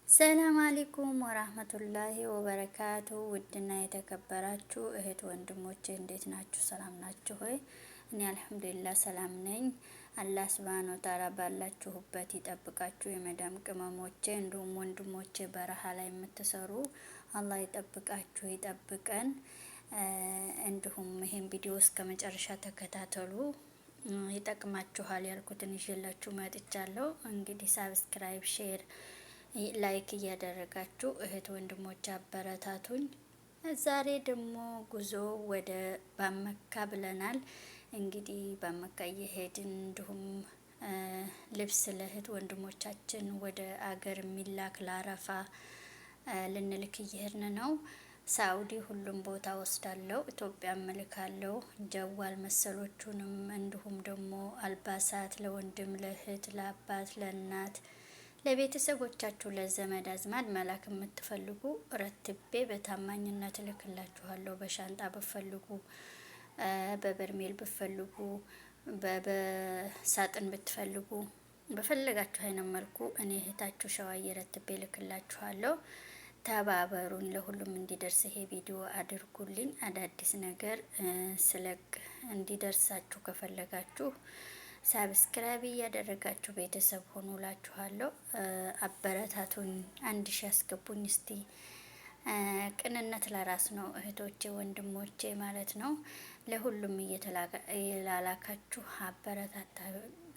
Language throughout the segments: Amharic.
ሰላም አለይኩም ወራህመቱላሂ ወበረካቱ። ውድና የተከበራችሁ እህት ወንድሞቼ እንዴት ናችሁ? ሰላም ናችሁ ሆይ? እኔ አልሐምዱሊላህ ሰላም ነኝ። አላህ ሱብሃነሁ ወተዓላ ባላችሁበት ይጠብቃችሁ። የመዳም ቅመሞቼ እንዲሁም ወንድሞቼ በረሃ ላይ የምትሰሩ አላህ ይጠብቃችሁ ይጠብቀን። እንዲሁም ይሄን ቪዲዮ እስከ መጨረሻ ተከታተሉ። ይጠቅማችኋል ያልኩትን ይዤላችሁ መጥቻለሁ። እንግዲህ ሳብስክራይብ፣ ሼር፣ ላይክ እያደረጋችሁ እህት ወንድሞች አበረታቱኝ። ዛሬ ደግሞ ጉዞ ወደ ባመካ ብለናል። እንግዲህ ባመካ እየሄድን እንዲሁም ልብስ ለእህት ወንድሞቻችን ወደ አገር የሚላክ ለአረፋ ልንልክ እየሄድን ነው። ሳኡዲ ሁሉም ቦታ ወስዳለሁ፣ ኢትዮጵያ እልካለሁ። ጀዋል መሰሎቹንም እንዲሁም ደግሞ አልባሳት ለወንድም ለእህት ለአባት ለእናት ለቤተሰቦቻችሁ ለዘመድ አዝማድ መላክ የምትፈልጉ ረትቤ በታማኝነት እልክላችኋለሁ። በሻንጣ ብፈልጉ፣ በበርሜል ብፈልጉ፣ በሳጥን ብትፈልጉ፣ በፈለጋችሁ አይነት መልኩ እኔ እህታችሁ ሸዋዬ ረትቤ እልክላችኋለሁ። ተባበሩኝ። ለሁሉም እንዲደርስ ይሄ ቪዲዮ አድርጉልኝ። አዳዲስ ነገር ስለቅ እንዲደርሳችሁ ከፈለጋችሁ ሳብስክራይብ እያደረጋችሁ ቤተሰብ ሆኑ እላችኋለሁ። አበረታቱኝ። 1000 ያስገቡኝ እስቲ። ቅንነት ለራስ ነው እህቶቼ ወንድሞቼ ማለት ነው። ለሁሉም እየተላላካችሁ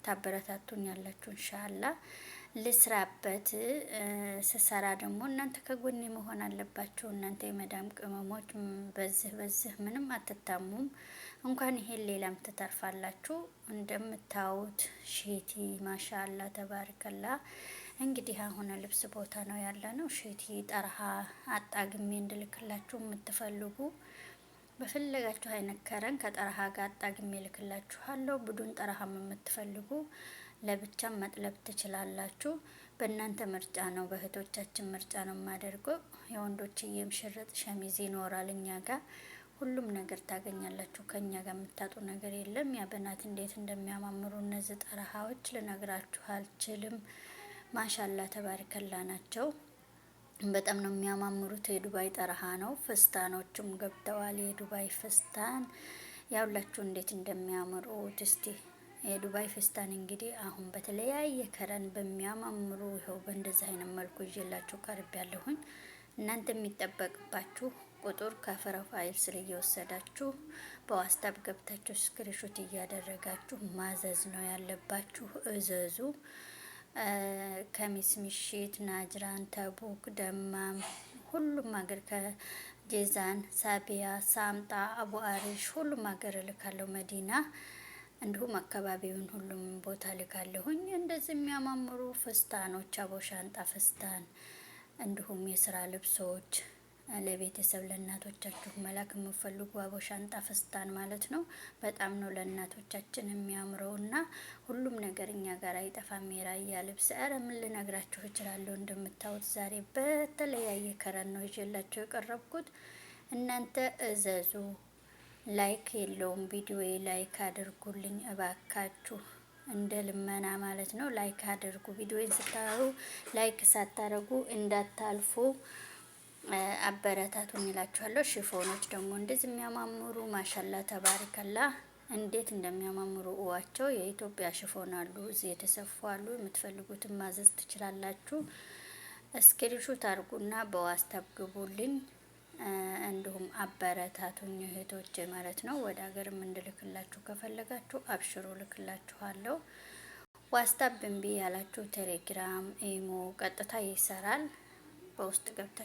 ታበረታቱኝ ያላችሁ ኢንሻአላህ ልስራበት። ስሰራ ደግሞ እናንተ ከጎኔ መሆን አለባችሁ። እናንተ የመዳም ቅመሞች በዚህ ምንም አትታሙም። እንኳን ይሄን ሌላም ትተርፋላችሁ። እንደምታዩት ሼቲ ማሻአላ ተባረከላ። እንግዲህ አሁን ልብስ ቦታ ነው ያለ ነው። ሼቲ ጠርሃ አጣግሜ እንድልክላችሁ የምትፈልጉ በፈለጋችሁ አይነት ከረን ከጠርሃ ጋር አጣግሜ ልክላችኋለሁ። ቡዱን ጠርሃም የምትፈልጉ ለብቻም መጥለብ ትችላላችሁ። በእናንተ ምርጫ ነው፣ በእህቶቻችን ምርጫ ነው የማደርገው። የወንዶችዬም ሽርጥ ሸሚዝ ይኖራል እኛ ጋር ሁሉም ነገር ታገኛላችሁ። ከኛ ጋር የምታጡ ነገር የለም። ያ በናት እንዴት እንደሚያማምሩ እነዚህ ጠረሃዎች ልነግራችሁ አልችልም። ማሻላ ተባርከላ ናቸው። በጣም ነው የሚያማምሩት። የዱባይ ጠረሃ ነው። ፍስታኖችም ገብተዋል። የዱባይ ፍስታን ያውላችሁ እንዴት እንደሚያምሩ እስቲ። የዱባይ ፍስታን እንግዲህ አሁን በተለያየ ከረን በሚያማምሩ ይኸው በእንደዚህ አይነት መልኩ ይዤላችሁ ቀርብ ያለሁኝ። እናንተ የሚጠበቅባችሁ ቁጥር ከፕሮፋይል ስር እየወሰዳችሁ በዋትስአፕ ገብታችሁ ስክሪንሾት እያደረጋችሁ ማዘዝ ነው ያለባችሁ። እዘዙ። ከሚስ ምሽት፣ ናጅራን፣ ተቡክ፣ ደማም ሁሉም ሀገር ከጄዛን፣ ሳቢያ፣ ሳምጣ፣ አቡ አሪሽ ሁሉም ሀገር እልካለሁ። መዲና እንዲሁም አካባቢውን ሁሉም ቦታ ልካለሁኝ። እንደዚህ የሚያማምሩ ፍስታኖች፣ አቦ ሻንጣ ፍስታን እንዲሁም የስራ ልብሶች ለቤተሰብ ለእናቶቻችሁ መላክ የምፈልጉ አቦ ሻንጣ ፍስታን ማለት ነው። በጣም ነው ለእናቶቻችን የሚያምረውና ሁሉም ነገር እኛ ጋር አይጠፋም። የራያ ልብስ ኧረ ምን ልነግራችሁ እችላለሁ። እንደምታዩት ዛሬ በተለያየ ከረን ነው ይዤላችሁ የቀረብኩት። እናንተ እዘዙ። ላይክ የለውም ቪዲዮ ላይክ አድርጉልኝ እባካችሁ፣ እንደ ልመና ማለት ነው። ላይክ አድርጉ። ቪዲዮን ስታዩ ላይክ ሳታረጉ እንዳታልፉ። አበረታቱኝ እላችኋለሁ። ሽፎኖች ደግሞ እንደዚህ የሚያማምሩ ማሻላ ተባረከላ እንዴት እንደሚያማምሩ እዋቸው። የኢትዮጵያ ሽፎን አሉ፣ እዚህ የተሰፉ አሉ። የምትፈልጉትን ማዘዝ ትችላላችሁ። ስክሪንሾት አድርጉና በዋትስአፕ ግቡልኝ። እንዲሁም አበረታቱኝ እህቶቼ ማለት ነው። ወደ ሀገርም እንድልክላችሁ ከፈለጋችሁ አብሽሮ ልክላችኋለሁ። ዋትስአፕ እምቢ ያላችሁ ቴሌግራም፣ ኢሞ ቀጥታ ይሰራል። በውስጥ ገብታችሁ